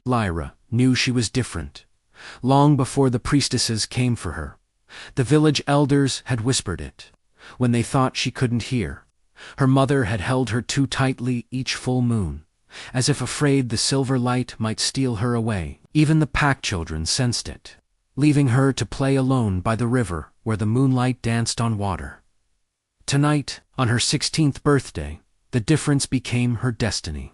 Lyra knew she was different. Long before the priestesses came for her, the village elders had whispered it. When they thought she couldn't hear, her mother had held her too tightly each full moon, as if afraid the silver light might steal her away. Even the pack children sensed it, leaving her to play alone by the river where the moonlight danced on water. Tonight, on her 16th birthday, the difference became her destiny.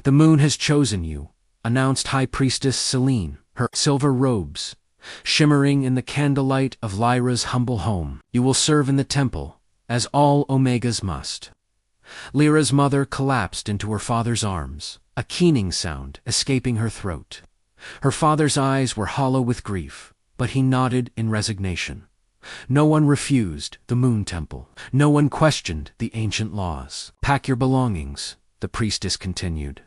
"The moon has chosen you," announced High Priestess Selene, her silver robes shimmering in the candlelight of Lyra's humble home. "You will serve in the temple, as all Omegas must." Lyra's mother collapsed into her father's arms, a keening sound escaping her throat. Her father's eyes were hollow with grief, but he nodded in resignation. No one refused the Moon Temple. No one questioned the ancient laws. "Pack your belongings," the priestess continued.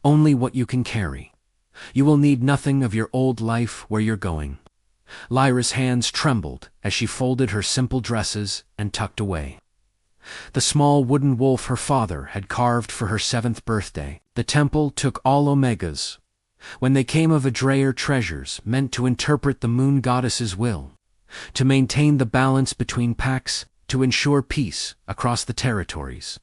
"Only what you can carry. You will need nothing of your old life where you're going." Lyra's hands trembled as she folded her simple dresses and tucked away the small wooden wolf her father had carved for her 7th birthday. The temple took all Omegas. When they came of Adrayer treasures meant to interpret the moon goddess's will, to maintain the balance between packs, to ensure peace across the territories.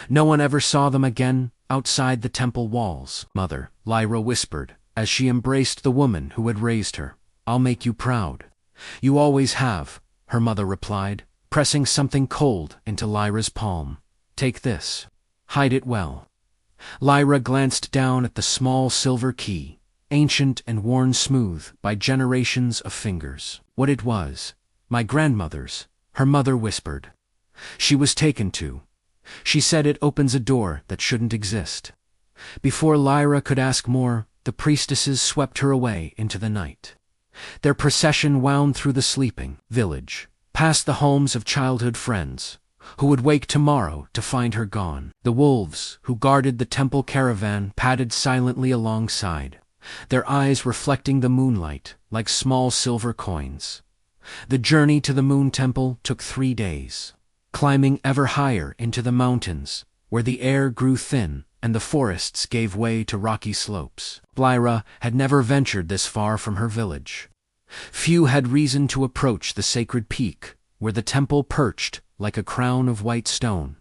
No one ever saw them again outside the temple walls. "Mother," Lyra whispered as she embraced the woman who had raised her, "I'll make you proud." "You always have," her mother replied, pressing something cold into Lyra's palm. "Take this. Hide it well." Lyra glanced down at the small silver key, ancient and worn smooth by generations of fingers. What it was, "My grandmother's," her mother whispered. "She was taken to. She said it opens a door that shouldn't exist." Before Lyra could ask more, the priestesses swept her away into the night. Their procession wound through the sleeping village, past the homes of childhood friends, who would wake tomorrow to find her gone. The wolves who guarded the temple caravan padded silently alongside, their eyes reflecting the moonlight like small silver coins. The journey to the Moon Temple took 3 days, climbing ever higher into the mountains, where the air grew thin and the forests gave way to rocky slopes. Lyra had never ventured this far from her village. Few had reason to approach the sacred peak, where the temple perched like a crown of white stone.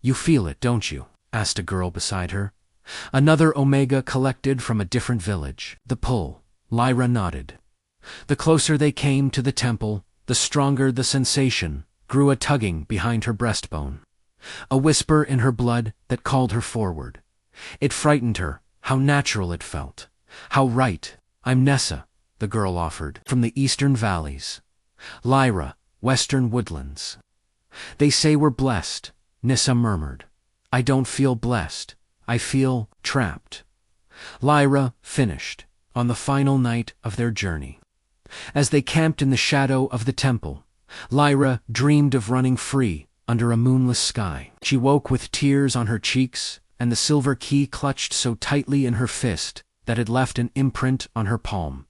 "You feel it, don't you?" asked a girl beside her, another Omega collected from a different village. "The pull," Lyra nodded. The closer they came to the temple, the stronger the sensation grew, a tugging behind her breastbone, a whisper in her blood that called her forward. It frightened her, how natural it felt, how right. "I'm Nessa," the girl offered, "from the eastern valleys." Lyra, western woodlands. "They say we're blessed," Nissa murmured. "I don't feel blessed. I feel trapped." Lyra finished, on the final night of their journey. As they camped in the shadow of the temple, Lyra dreamed of running free under a moonless sky. She woke with tears on her cheeks and the silver key clutched so tightly in her fist that it left an imprint on her palm.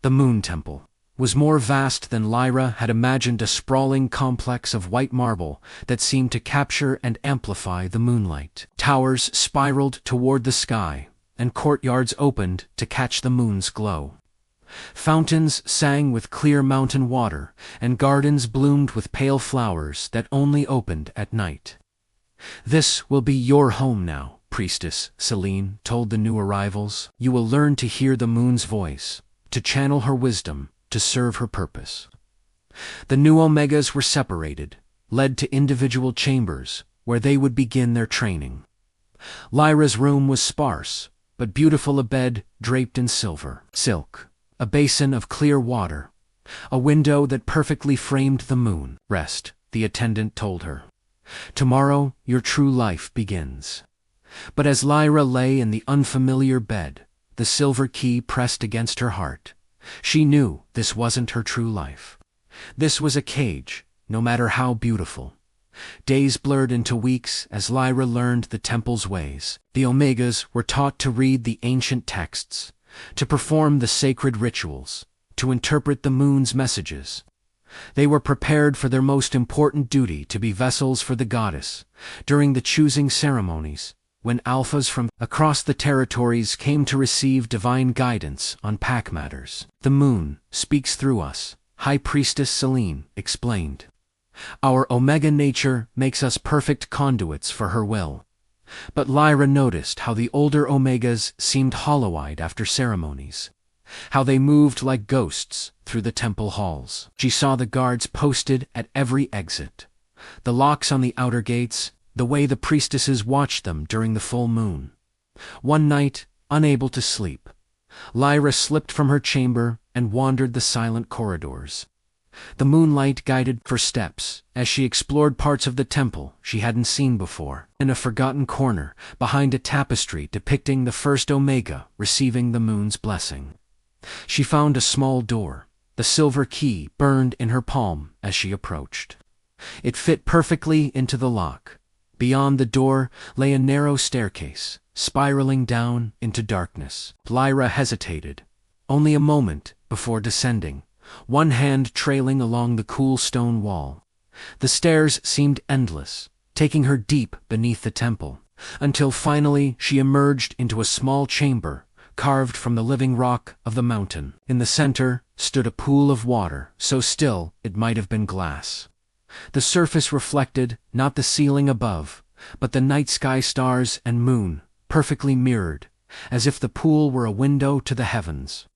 The Moon Temple was more vast than Lyra had imagined, a sprawling complex of white marble that seemed to capture and amplify the moonlight. Towers spiraled toward the sky, and courtyards opened to catch the moon's glow. Fountains sang with clear mountain water, and gardens bloomed with pale flowers that only opened at night. "This will be your home now," Priestess Selene told the new arrivals. "You will learn to hear the moon's voice, to channel her wisdom, to serve her purpose." The new Omegas were separated, led to individual chambers, where they would begin their training. Lyra's room was sparse, but beautiful, a bed draped in silk, a basin of clear water, a window that perfectly framed the moon. "Rest," the attendant told her. "Tomorrow your true life begins." But as Lyra lay in the unfamiliar bed, the silver key pressed against her heart. She knew this wasn't her true life. This was a cage, no matter how beautiful. Days blurred into weeks as Lyra learned the temple's ways. The Omegas were taught to read the ancient texts, to perform the sacred rituals, to interpret the moon's messages. They were prepared for their most important duty, to be vessels for the goddess. During the choosing ceremonies, when alphas from across the territories came to receive divine guidance on pack matters. The moon speaks through us, High Priestess Selene explained. Our Omega nature makes us perfect conduits for her will. But Lyra noticed how the older Omegas seemed hollow-eyed after ceremonies, how they moved like ghosts through the temple halls. She saw the guards posted at every exit, the locks on the outer gates, the way the priestesses watched them during the full moon. One night, unable to sleep, Lyra slipped from her chamber and wandered the silent corridors. The moonlight guided her steps as she explored parts of the temple she hadn't seen before. In a forgotten corner, behind a tapestry depicting the first Omega receiving the moon's blessing, she found a small door. The silver key burned in her palm as she approached. It fit perfectly into the lock. Beyond the door lay a narrow staircase, spiraling down into darkness. Lyra hesitated, only a moment before descending, one hand trailing along the cool stone wall. The stairs seemed endless, taking her deep beneath the temple, until finally she emerged into a small chamber carved from the living rock of the mountain. In the center stood a pool of water, so still it might have been glass. The surface reflected not the ceiling above, but the night sky, stars and moon, perfectly mirrored, as if the pool were a window to the heavens.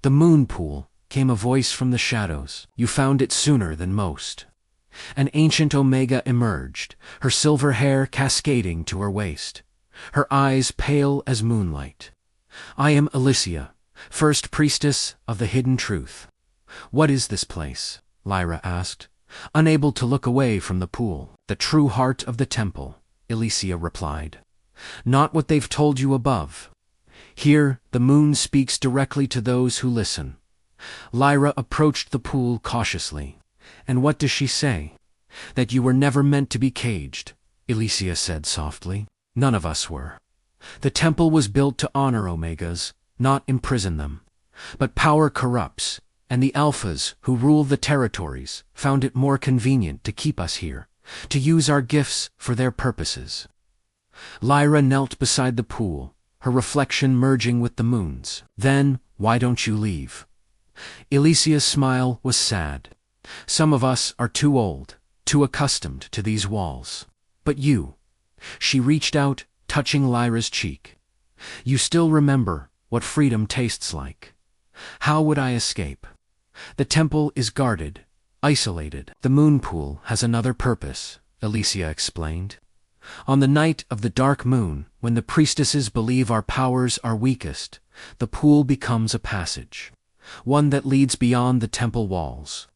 "The moon pool," came a voice from the shadows. "You found it sooner than most." An ancient Omega emerged, her silver hair cascading to her waist, her eyes pale as moonlight. "I am Alicia, first priestess of the hidden truth." "What is this place?" Lyra asked, unable to look away from the pool. "The true heart of the temple," Alicia replied. "Not what they've told you above. Here, the moon speaks directly to those who listen." Lyra approached the pool cautiously. "And what does she say?" "That you were never meant to be caged," Alicia said softly. "None of us were. The temple was built to honor Omegas, not imprison them. But power corrupts, and the Alphas, who rule the territories, found it more convenient to keep us here, to use our gifts for their purposes." Lyra knelt beside the pool, her reflection merging with the moon's. "Then, why don't you leave?" Alicia's smile was sad. "Some of us are too old, too accustomed to these walls. But you," she reached out, touching Lyra's cheek, "you still remember what freedom tastes like. How would I escape? The temple is guarded, isolated. The moon pool has another purpose," Alicia explained. "On the night of the dark moon, when the priestesses believe our powers are weakest, the pool becomes a passage, one that leads beyond the temple walls.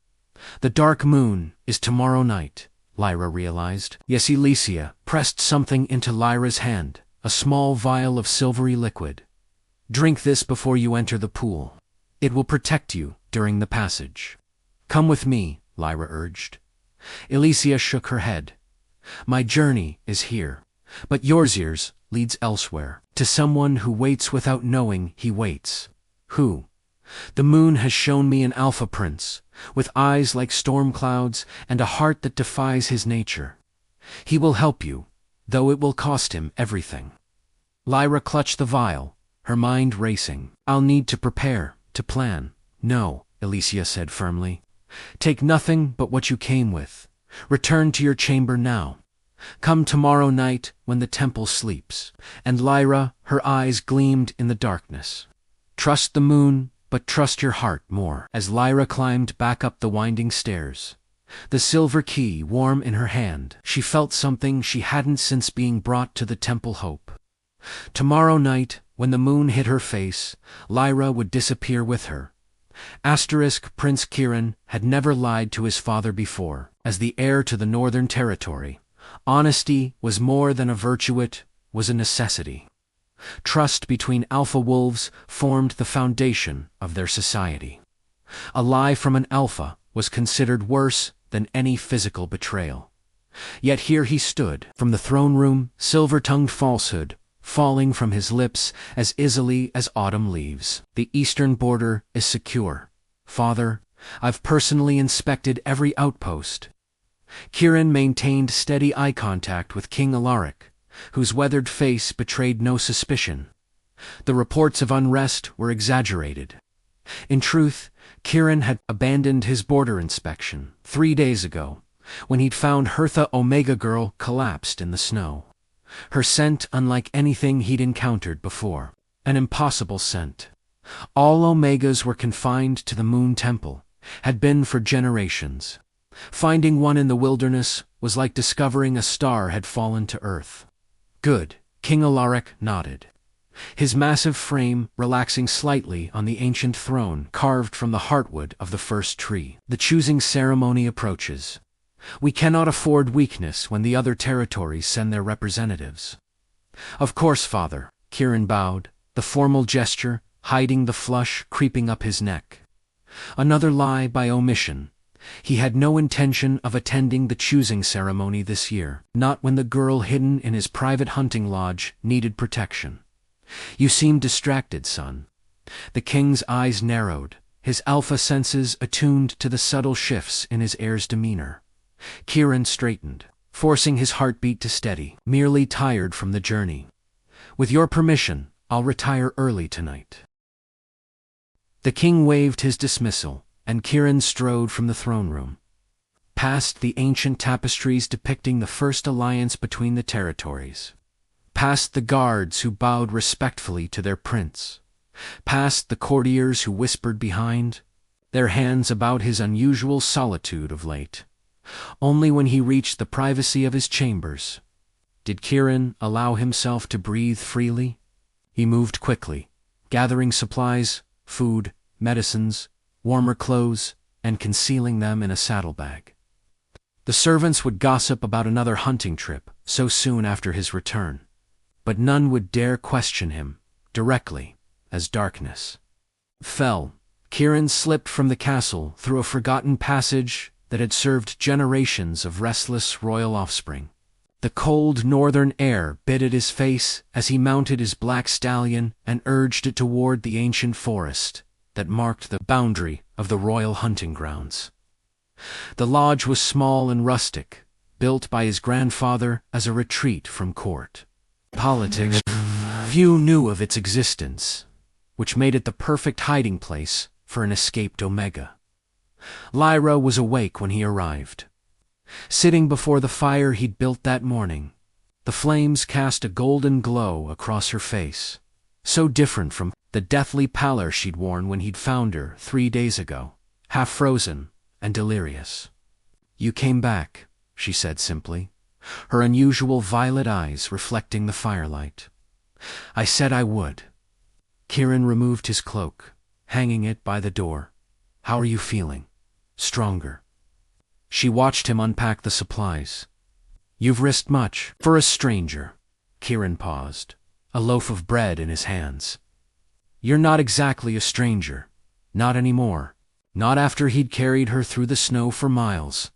The dark moon is tomorrow night," Lyra realized. Yes, Alicia pressed something into Lyra's hand, a small vial of silvery liquid. "Drink this before you enter the pool. It will protect you during the passage." "Come with me," Lyra urged. Alicia shook her head. "My journey is here, but yours leads elsewhere, to someone who waits without knowing he waits." "Who?" "The moon has shown me an alpha prince, with eyes like storm clouds and a heart that defies his nature. He will help you, though it will cost him everything." Lyra clutched the vial, her mind racing. "I'll need to prepare, to plan." "No," Alicia said firmly. "Take nothing but what you came with. Return to your chamber now. Come tomorrow night when the temple sleeps." And Lyra, her eyes gleamed in the darkness. "Trust the moon, but trust your heart more." As Lyra climbed back up the winding stairs, the silver key warm in her hand, she felt something she hadn't since being brought to the temple. Hope. Tomorrow night, when the moon hit her face, Lyra would disappear with her. Prince Kieran had never lied to his father before. As the heir to the Northern Territory, honesty was more than a virtue, it was a necessity. Trust between alpha wolves formed the foundation of their society. A lie from an alpha was considered worse than any physical betrayal. Yet here he stood, from the throne room, silver-tongued falsehood falling from his lips as easily as autumn leaves. "The eastern border is secure, Father. I've personally inspected every outpost." Kieran maintained steady eye contact with King Alaric, whose weathered face betrayed no suspicion. The reports of unrest were exaggerated. In truth, Kieran had abandoned his border inspection 3 days ago, when he'd found Hertha Omega Girl collapsed in the snow. Her scent unlike anything he'd encountered before. An impossible scent. All Omegas were confined to the Moon Temple, had been for generations. Finding one in the wilderness was like discovering a star had fallen to Earth. Good, King Alaric nodded, his massive frame relaxing slightly on the ancient throne carved from the heartwood of the first tree. The choosing ceremony approaches. We cannot afford weakness when the other territories send their representatives. Of course, Father, Kieran bowed, the formal gesture hiding the flush creeping up his neck. Another lie by omission. He had no intention of attending the choosing ceremony this year, not when the girl hidden in his private hunting lodge needed protection. You seem distracted, son. The king's eyes narrowed, his alpha senses attuned to the subtle shifts in his heir's demeanor. Kieran straightened, forcing his heartbeat to steady, merely tired from the journey. With your permission, I'll retire early tonight. The king waved his dismissal, and Kieran strode from the throne room, past the ancient tapestries depicting the first alliance between the territories, past the guards who bowed respectfully to their prince, past the courtiers who whispered behind, their hands about his unusual solitude of late. Only when he reached the privacy of his chambers did Kieran allow himself to breathe freely. He moved quickly, gathering supplies, food, medicines, warmer clothes, and concealing them in a saddlebag. The servants would gossip about another hunting trip so soon after his return, but none would dare question him directly as darkness fell. Kieran slipped from the castle through a forgotten passage that had served generations of restless royal offspring. The cold northern air bit at his face as he mounted his black stallion and urged it toward the ancient forest that marked the boundary of the royal hunting grounds. The lodge was small and rustic, built by his grandfather as a retreat from court politics. Few knew of its existence, which made it the perfect hiding place for an escaped Omega. Lyra was awake when he arrived. Sitting before the fire he'd built that morning, the flames cast a golden glow across her face, so different from the deathly pallor she'd worn when he'd found her 3 days ago, half frozen and delirious. "You came back," she said simply, her unusual violet eyes reflecting the firelight. "I said I would." Kieran removed his cloak, hanging it by the door. "How are you feeling? Stronger?" She watched him unpack the supplies. "You've risked much for a stranger." Kieran paused, a loaf of bread in his hands. "You're not exactly a stranger. Not anymore." Not after he'd carried her through the snow for miles,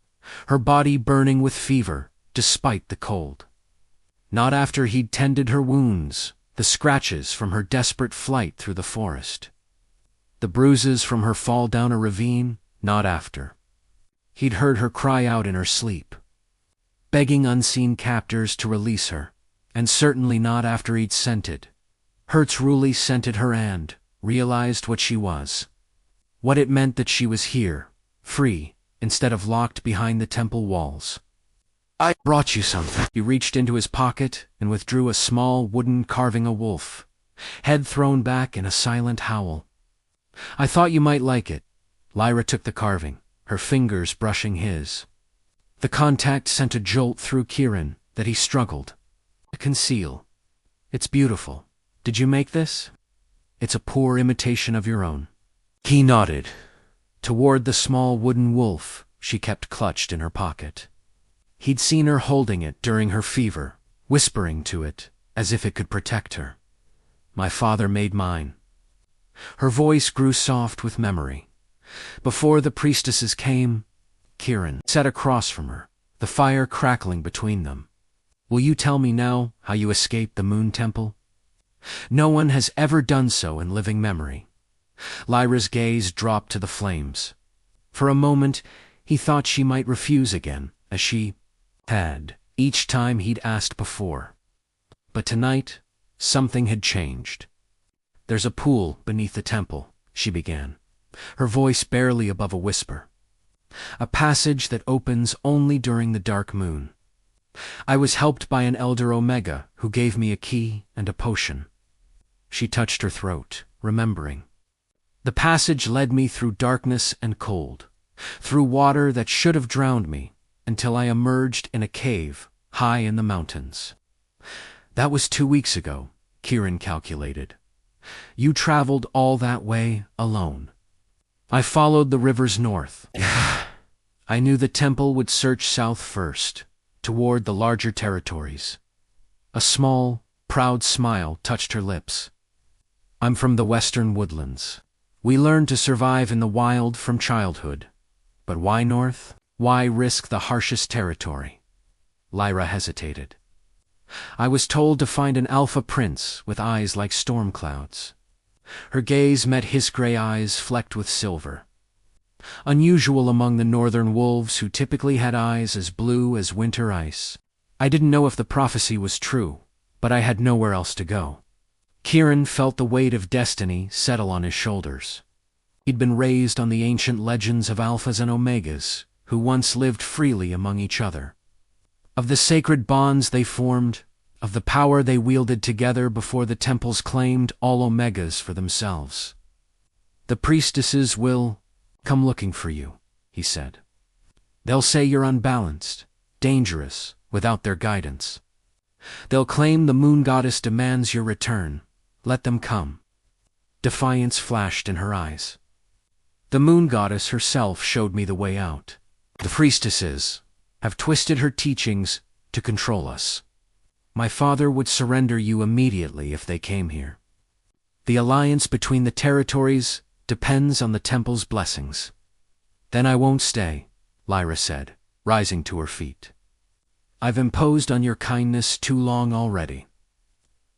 her body burning with fever despite the cold. Not after he'd tended her wounds, the scratches from her desperate flight through the forest, the bruises from her fall down a ravine. Not after he'd heard her cry out in her sleep, begging unseen captors to release her, and certainly not after he'd scented. Hertz Rulli scented her and realized what she was. What it meant that she was here, free, instead of locked behind the temple walls. "I brought you something." He reached into his pocket and withdrew a small wooden carving of a wolf, head thrown back in a silent howl. "I thought you might like it." Lyra took the carving, her fingers brushing his. The contact sent a jolt through Kieran that he struggled to conceal. "It's beautiful. Did you make this?" "It's a poor imitation of your own." He nodded toward the small wooden wolf she kept clutched in her pocket. He'd seen her holding it during her fever, whispering to it as if it could protect her. "My father made mine." Her voice grew soft with memory. Before the priestesses came, Kieran sat across from her, the fire crackling between them. "Will you tell me now how you escaped the Moon Temple?" "No one has ever done so in living memory." Lyra's gaze dropped to the flames. For a moment, he thought she might refuse again, as she had each time he'd asked before. But tonight, something had changed. "There's a pool beneath the temple," she began, her voice barely above a whisper. "A passage that opens only during the dark moon. I was helped by an elder Omega who gave me a key and a potion." She touched her throat, remembering. "The passage led me through darkness and cold, through water that should have drowned me, until I emerged in a cave high in the mountains. That was 2 weeks ago," Kieran calculated. "You traveled all that way alone." "I followed the rivers north. I knew the temple would search south first, toward the larger territories." A small, proud smile touched her lips. "I'm from the western woodlands. We learned to survive in the wild from childhood. But why north? Why risk the harshest territory?" Lyra hesitated. "I was told to find an alpha prince with eyes like storm clouds." Her gaze met his gray eyes flecked with silver. "Unusual among the northern wolves who typically had eyes as blue as winter ice. I didn't know if the prophecy was true, but I had nowhere else to go." Kieran felt the weight of destiny settle on his shoulders. He'd been raised on the ancient legends of alphas and omegas, who once lived freely among each other. Of the sacred bonds they formed, of the power they wielded together before the temples claimed all omegas for themselves. "The priestesses will come looking for you," he said. "They'll say you're unbalanced, dangerous, without their guidance. They'll claim the moon goddess demands your return. Let them come." Defiance flashed in her eyes. "The moon goddess herself showed me the way out. The priestesses have twisted her teachings to control us. My father would surrender you immediately if they came here. The alliance between the territories depends on the temple's blessings." "Then I won't stay," Lyra said, rising to her feet. "I've imposed on your kindness too long already."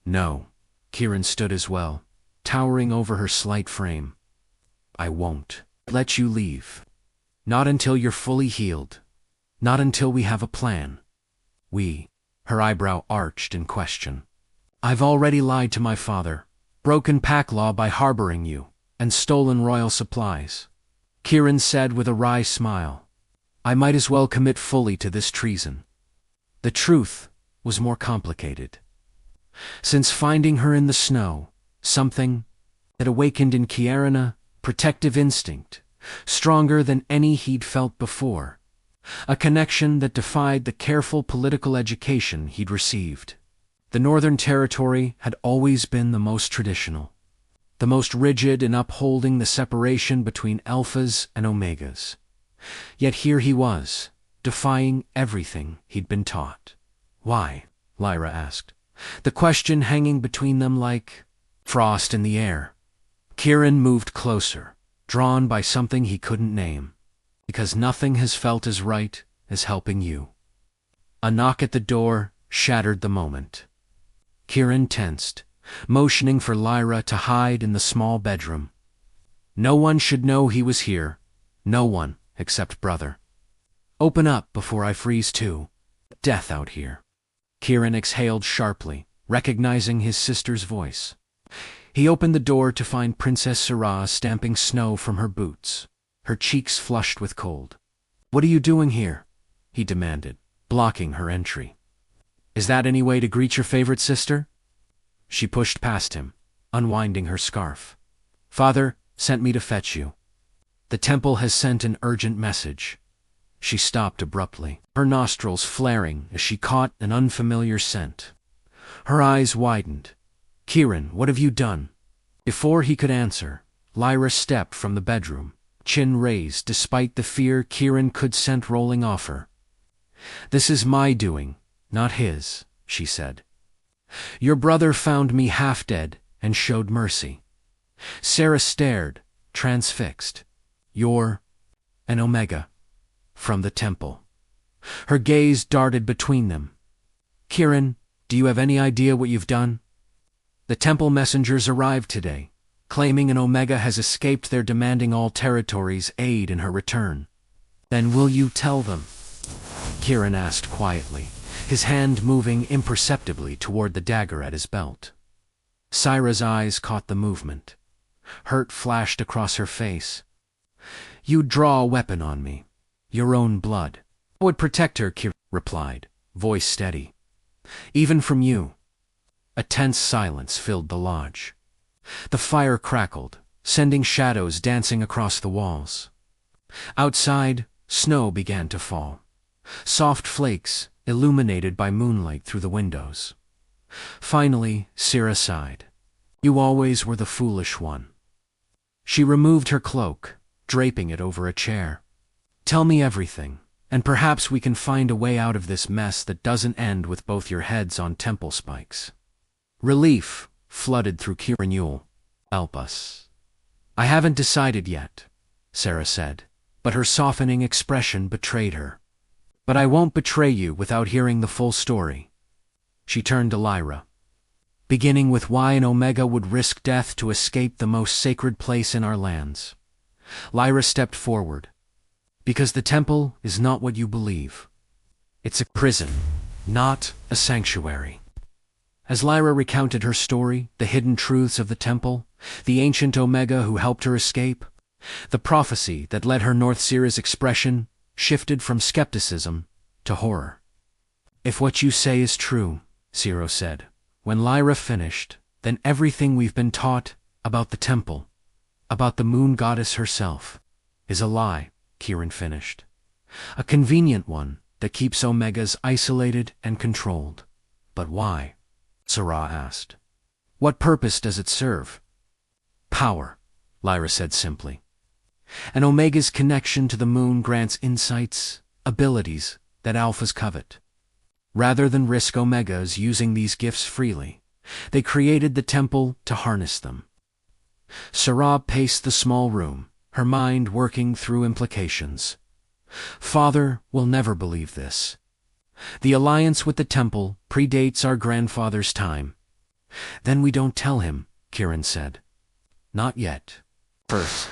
"No," Kieran stood as well, towering over her slight frame. "I won't let you leave. Not until you're fully healed. Not until we have a plan." Her eyebrow arched in question. "I've already lied to my father, broken pack law by harboring you, and stolen royal supplies," Kieran said with a wry smile. "I might as well commit fully to this treason." The truth was more complicated. Since finding her in the snow, something had awakened in Kieran, protective instinct, stronger than any he'd felt before. A connection that defied the careful political education he'd received. The Northern Territory had always been the most traditional, the most rigid in upholding the separation between alphas and omegas. Yet here he was, defying everything he'd been taught. "Why?" Lyra asked, the question hanging between them like frost in the air. Kieran moved closer, drawn by something he couldn't name. "Because nothing has felt as right as helping you." A knock at the door shattered the moment. Kieran tensed, motioning for Lyra to hide in the small bedroom. No one should know he was here, no one except brother. "Open up before I freeze too. Death out here." Kieran exhaled sharply, recognizing his sister's voice. He opened the door to find Princess Sarah stamping snow from her boots, her cheeks flushed with cold. "What are you doing here?" he demanded, blocking her entry. "Is that any way to greet your favorite sister?" She pushed past him, unwinding her scarf. "Father sent me to fetch you. The temple has sent an urgent message." She stopped abruptly, her nostrils flaring as she caught an unfamiliar scent. Her eyes widened. "Kieran, what have you done?" Before he could answer, Lyra stepped from the bedroom, chin raised despite the fear Kieran could scent rolling off her. "This is my doing, not his," she said. "Your brother found me half dead and showed mercy." Sarah stared, transfixed. "You're an Omega from the temple." Her gaze darted between them. "Kieran, do you have any idea what you've done?" "The temple messengers arrived today, claiming an Omega has escaped. They're demanding all territories aid in her return." "Then will you tell them?" Kieran asked quietly, his hand moving imperceptibly toward the dagger at his belt. Syra's eyes caught the movement. Hurt flashed across her face. "You'd draw a weapon on me. Your own blood." "I would protect her," Kieran replied, voice steady. "Even from you." A tense silence filled the lodge. The fire crackled, sending shadows dancing across the walls. Outside, snow began to fall. Soft flakes, illuminated by moonlight through the windows. Finally, Syra sighed. "You always were the foolish one." She removed her cloak, draping it over a chair. "Tell me everything, and perhaps we can find a way out of this mess that doesn't end with both your heads on temple spikes." Relief flooded through Kieran Yule. "Help us." "I haven't decided yet," Syra said, but her softening expression betrayed her. "But I won't betray you without hearing the full story." She turned to Lyra. "Beginning with why an Omega would risk death to escape the most sacred place in our lands." Lyra stepped forward. "Because the temple is not what you believe. It's a prison, not a sanctuary." As Lyra recounted her story, the hidden truths of the temple, the ancient Omega who helped her escape, the prophecy that led her north, Syra's expression shifted from skepticism to horror. "If what you say is true," Syra said, when Lyra finished, "then everything we've been taught about the temple, about the moon goddess herself, is a lie," Kieran finished. "A convenient one that keeps Omegas isolated and controlled." "But why?" Syra asked. "What purpose does it serve?" "Power," Lyra said simply. "An Omega's connection to the moon grants insights, abilities that Alphas covet. Rather than risk Omegas using these gifts freely, they created the temple to harness them." Syra paced the small room, her mind working through implications. "Father will never believe this. The alliance with the temple predates our grandfather's time." "Then we don't tell him," Kieran said. "Not yet. First,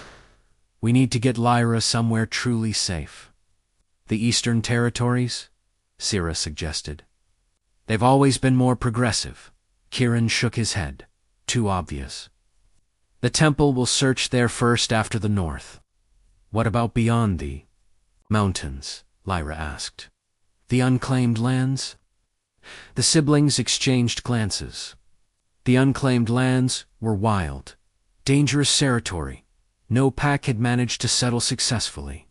we need to get Lyra somewhere truly safe." "The Eastern Territories?" Syra suggested. "They've always been more progressive." Kieran shook his head. "Too obvious." "The temple will search there first after the north." "What about beyond the mountains?" Lyra asked. "The unclaimed lands?" The siblings exchanged glances. The unclaimed lands were wild, dangerous territory. No pack had managed to settle successfully.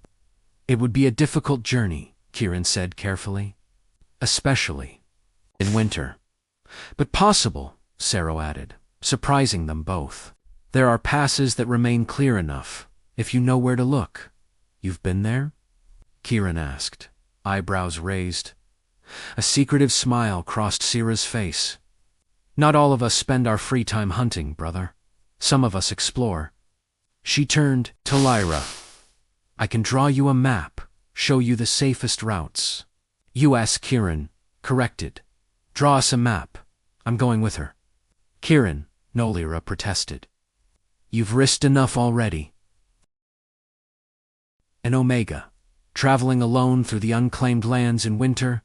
"It would be a difficult journey," Kieran said carefully. "Especially in winter." "But possible," Syra added, surprising them both. "There are passes that remain clear enough, if you know where to look." "You've been there?" Kieran asked, eyebrows raised. A secretive smile crossed Syra's face. "Not all of us spend our free time hunting, brother. Some of us explore." She turned to Lyra. "I can draw you a map, show you the safest routes." U.S. Kieran corrected. "Draw us a map. I'm going with her." "Kieran," Lyra protested. "You've risked enough already." An Omega, traveling alone through the unclaimed lands in winter?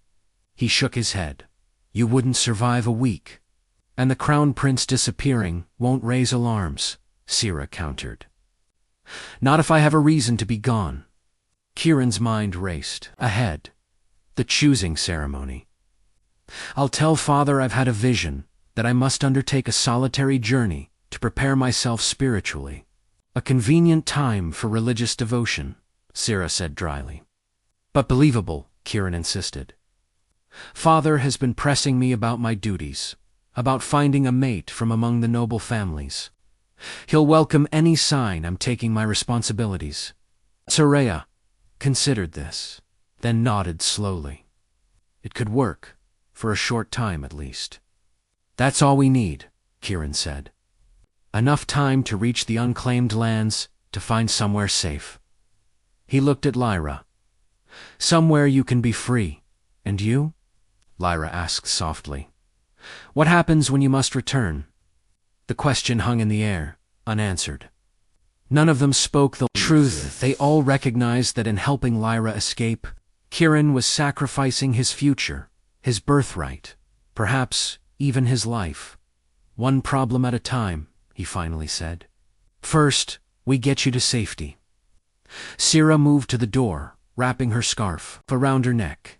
He shook his head. "You wouldn't survive a week." "And the Crown Prince disappearing won't raise alarms," Syra countered. "Not if I have a reason to be gone." Kieran's mind raced. Ahead. The choosing ceremony. "I'll tell Father I've had a vision, that I must undertake a solitary journey to prepare myself spiritually." "A convenient time for religious devotion," Syra said dryly. "But believable," Kieran insisted. "Father has been pressing me about my duties, about finding a mate from among the noble families. He'll welcome any sign I'm taking my responsibilities." Syra considered this, then nodded slowly. "It could work, for a short time at least." "That's all we need," Kieran said. "Enough time to reach the unclaimed lands, to find somewhere safe." He looked at Lyra. "Somewhere you can be free. And you?" Lyra asked softly. "What happens when you must return?" The question hung in the air, unanswered. None of them spoke the truth. They all recognized that in helping Lyra escape, Kieran was sacrificing his future, his birthright, perhaps even his life. "One problem at a time," he finally said. "First, we get you to safety." Sira moved to the door, wrapping her scarf around her neck.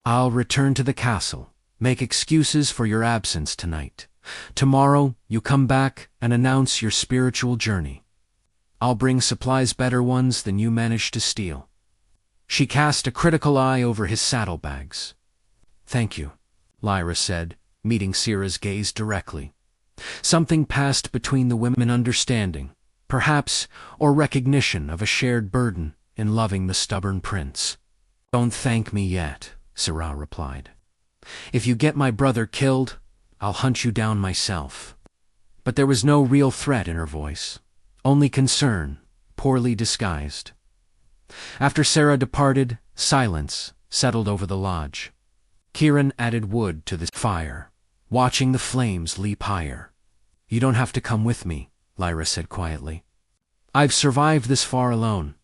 "I'll return to the castle, make excuses for your absence tonight. Tomorrow, you come back and announce your spiritual journey. I'll bring supplies better ones than you managed to steal." She cast a critical eye over his saddlebags. "Thank you," Lyra said, meeting Sira's gaze directly. Something passed between the women, understanding, perhaps, or recognition of a shared burden in loving the stubborn prince. "Don't thank me yet," Sira replied. "If you get my brother killed, I'll hunt you down myself." But there was no real threat in her voice, only concern, poorly disguised. After Sira departed, silence settled over the lodge. Kieran added wood to the fire, watching the flames leap higher. "You don't have to come with me," Lyra said quietly. "I've survived this far alone."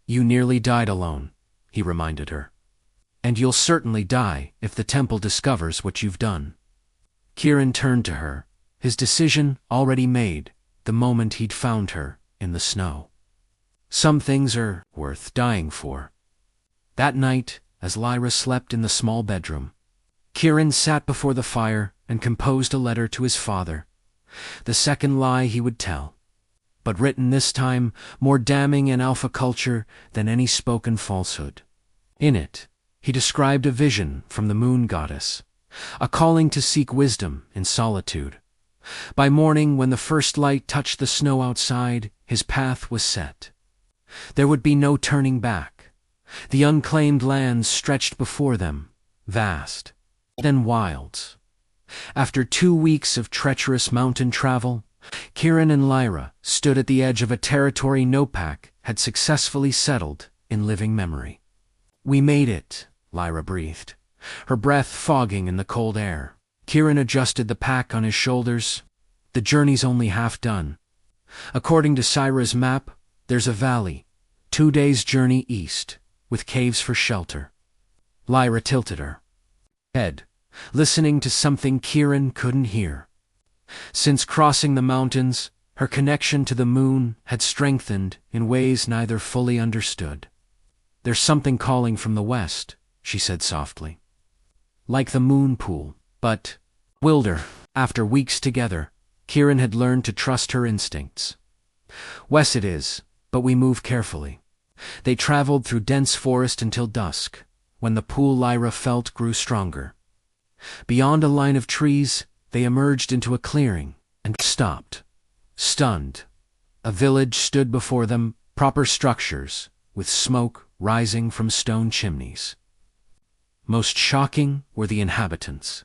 "You nearly died alone," he reminded her. "And you'll certainly die if the temple discovers what you've done." Kieran turned to her, his decision already made the moment he'd found her in the snow. Some things are worth dying for. That night, as Lyra slept in the small bedroom, Kieran sat before the fire and composed a letter to his father. The second lie he would tell, but written this time more damning in alpha culture than any spoken falsehood. In it, he described a vision from the moon goddess, a calling to seek wisdom in solitude. By morning, when the first light touched the snow outside, his path was set. There would be no turning back. The unclaimed lands stretched before them, vast, then wilds. After 2 weeks of treacherous mountain travel, Kieran and Lyra stood at the edge of a territory no pack had successfully settled in living memory. "We made it," Lyra breathed, her breath fogging in the cold air. Kieran adjusted the pack on his shoulders. "The journey's only half done. According to Sira's map, there's a valley, 2 days' journey east, with caves for shelter." Lyra tilted her head, listening to something Kieran couldn't hear. Since crossing the mountains, her connection to the moon had strengthened in ways neither fully understood. "There's something calling from the west," she said softly. "Like the moon pool, but wilder." After weeks together, Kieran had learned to trust her instincts. "West it is, but we move carefully." They traveled through dense forest until dusk, when the pool Lyra felt grew stronger. Beyond a line of trees, they emerged into a clearing and stopped, stunned. A village stood before them, proper structures, with smoke rising from stone chimneys. Most shocking were the inhabitants,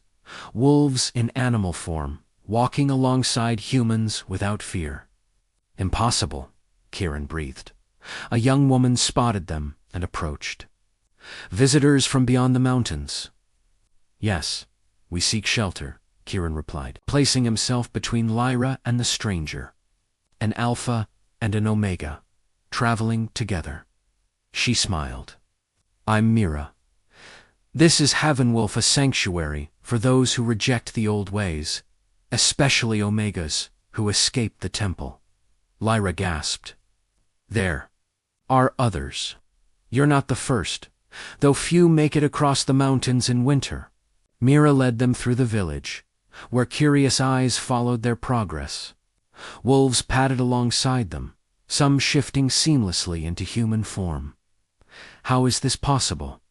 wolves in animal form, walking alongside humans without fear. "Impossible," Kieran breathed. A young woman spotted them and approached. "Visitors from beyond the mountains." "Yes, we seek shelter," Kieran replied, placing himself between Lyra and the stranger. An Alpha and an Omega, traveling together. She smiled. "I'm Mira. This is Heavenwolf, a sanctuary for those who reject the old ways, especially Omegas who escaped the temple." Lyra gasped. "There are others. You're not the first, though few make it across the mountains in winter." Mira led them through the village, where curious eyes followed their progress. Wolves padded alongside them, some shifting seamlessly into human form. "How is this possible?"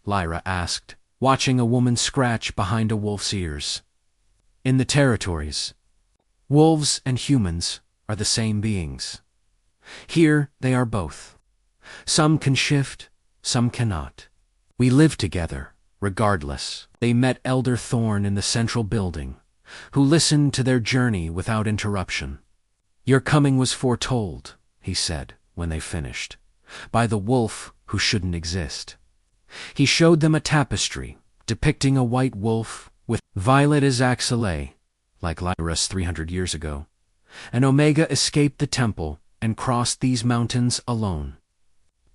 Lyra asked, watching a woman scratch behind a wolf's ears. "In the territories, wolves and humans are the same beings. Here they are both. Some can shift, some cannot. We live together, regardless." They met Elder Thorn in the central building, who listened to their journey without interruption. "Your coming was foretold," he said when they finished, "by the wolf who shouldn't exist." He showed them a tapestry depicting a white wolf with violet as axillay, like Lyra's 300 years ago. An Omega escaped the temple and crossed these mountains alone.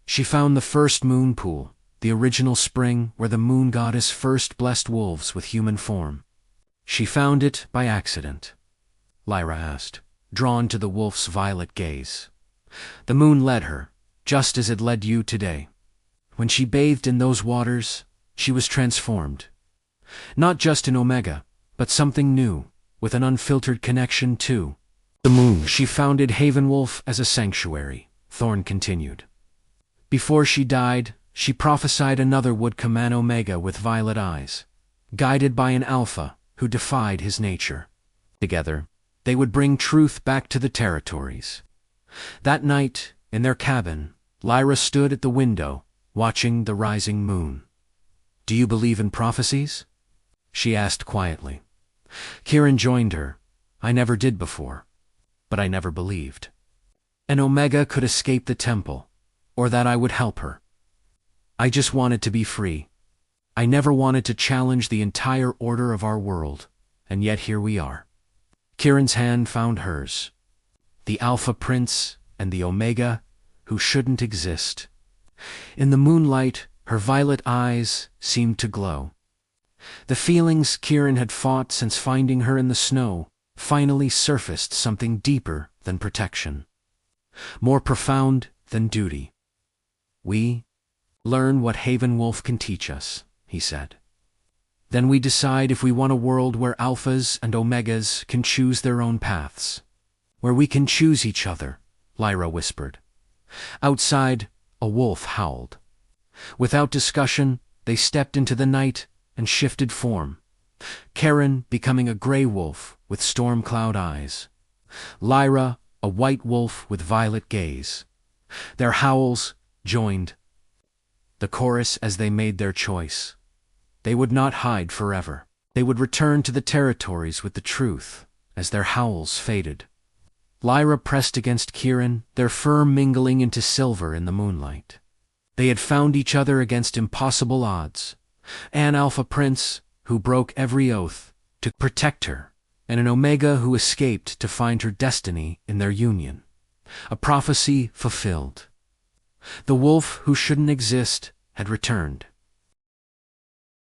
She found the first moon pool, the original spring where the moon goddess first blessed wolves with human form. She found it by accident, Lyra asked, drawn to the wolf's violet gaze. The moon led her, just as it led you today. When she bathed in those waters, she was transformed. Not just in Omega, but something new, with an unfiltered connection to the moon. She founded Havenwolf as a sanctuary, Thorn continued. Before she died, she prophesied another would come an Omega with violet eyes, guided by an Alpha who defied his nature. Together, they would bring truth back to the territories. That night, in their cabin, Lyra stood at the window, watching the rising moon. "Do you believe in prophecies?" she asked quietly. Kieran joined her. "I never did before, but I never believed. An Omega could escape the temple, or that I would help her. I just wanted to be free. I never wanted to challenge the entire order of our world, and yet here we are." Kieran's hand found hers. The Alpha Prince and the Omega who shouldn't exist. In the moonlight, her violet eyes seemed to glow. The feelings Kieran had fought since finding her in the snow finally surfaced, something deeper than protection, more profound than duty. "We learn what Havenwolf can teach us," he said. "Then we decide if we want a world where Alphas and Omegas can choose their own paths. Where we can choose each other," Lyra whispered. Outside, a wolf howled. Without discussion, they stepped into the night and shifted form. Karen becoming a gray wolf with storm cloud eyes. Lyra, a white wolf with violet gaze. Their howls joined the chorus as they made their choice. They would not hide forever. They would return to the territories with the truth as their howls faded. Lyra pressed against Kieran, their fur mingling into silver in the moonlight. They had found each other against impossible odds. An Alpha Prince who broke every oath to protect her, and an Omega who escaped to find her destiny in their union. A prophecy fulfilled. The wolf who shouldn't exist had returned.